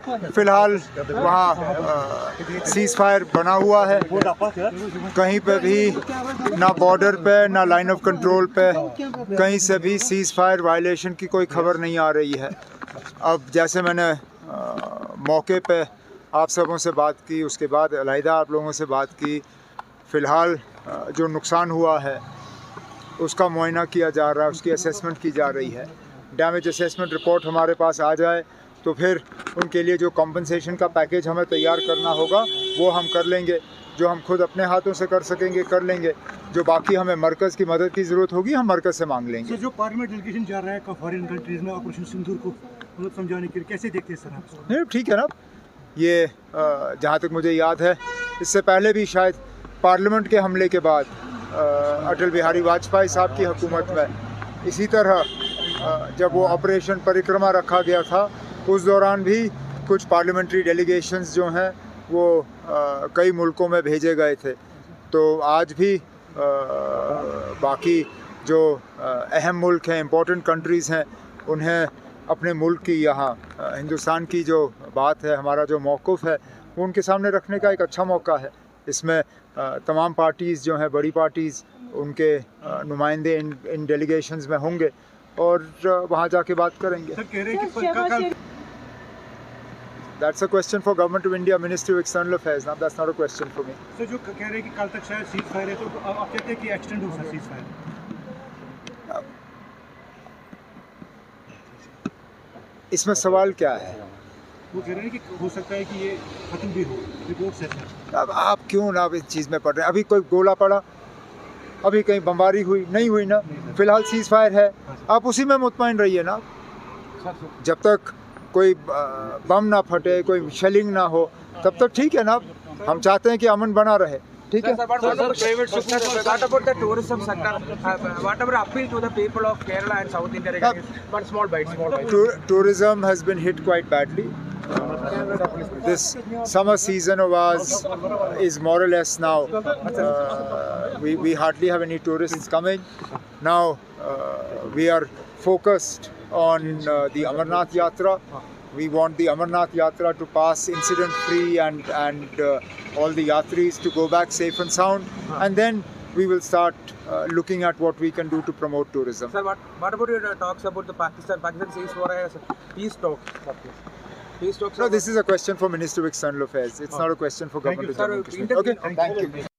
फिलहाल वहाँ seize fire बना हुआ है, कहीं पे भी ना बॉर्डर पे ना लाइन ऑफ कंट्रोल पे कहीं से भी सीज़ फायर वायलेशन की कोई खबर नहीं आ रही है। अब जैसे मैंने मौके पे आप सबों से बात की, उसके बाद अलहदा आप लोगों से बात की, फ़िलहाल जो नुकसान हुआ है उसका मुआयना किया जा रहा है, उसकी असेसमेंट की जा रही है। डैमेज असेसमेंट रिपोर्ट हमारे पास आ जाए तो फिर उनके लिए जो कॉम्पनसेशन का पैकेज हमें तैयार करना होगा वो हम कर लेंगे। जो हम खुद अपने हाथों से कर सकेंगे कर लेंगे, जो बाकी हमें मरकज़ की मदद की ज़रूरत होगी हम मरकज़ से मांग लेंगे। जो पार्लियामेंट डेलीगेशन जा रहा है फॉरेन कंट्रीज़ में ऑपरेशन सिंदूर को मतलब समझाने के लिए, कैसे देखते हैं सर आप? नहीं ठीक है ना, ये जहाँ तक मुझे याद है इससे पहले भी शायद पार्लियामेंट के हमले के बाद अटल बिहारी वाजपेयी साहब की हुकूमत में इसी तरह जब वो ऑपरेशन परिक्रमा रखा गया था उस दौरान भी कुछ पार्लियामेंट्री डेलीगेशंस जो हैं वो कई मुल्कों में भेजे गए थे। तो आज भी बाकी जो अहम मुल्क हैं, इम्पोर्टेंट कंट्रीज़ हैं, उन्हें अपने मुल्क की यहाँ हिंदुस्तान की जो बात है, हमारा जो मौक़िफ़ है वो उनके सामने रखने का एक अच्छा मौका है। इसमें तमाम पार्टीज़ जो हैं, बड़ी पार्टीज़, उनके नुमाइंदे इन डेलीगेशंस में होंगे और वहाँ जाके बात करेंगे। सर कह रहे हैं कि That's a question for Government of India, Ministry of External Affairs. Now that's not a question for me. Sir जो कह रहे हैं कि कल तक शायद सीज फायर है, तो आप कहते हैं कि एक्सटेंड हो सकता है सीज फायर? इसमें सवाल क्या है? वो कह रहे हैं कि हो सकता है कि ये खत्म भी हो, रिपोर्ट से सर। अब आप क्यों ना इस चीज़ में पड़ रहे हैं? अभी कोई गोला पड़ा, अभी कहीं बमबारी हुई नहीं हुई ना, फिलहाल सीज़ फायर है, आप उसी में मुतमईन रहिए ना। जब तक कोई बम ना फटे, कोई शेलिंग ना हो, तब तक ठीक है ना। हम चाहते हैं कि अमन बना रहे, ठीक है। What about the tourism sector? What about appeal to the people of Kerala and South India regarding one small bite? Tourism has been hit quite badly. This summer season of ours is more or less now. We hardly have any tourists coming. Now we are focused on the Amarnath Yatra. We want the Amarnath Yatra to pass incident free and all the yatris to go back safe and sound, and then we will start looking at what we can do to promote tourism. Sir, what about your talks about the Pakistan says for a peace talks? Peace talks. No, this is a question for Minister of External Affairs. It's not a question for Government of Jammu and Kashmir. Okay, thank you.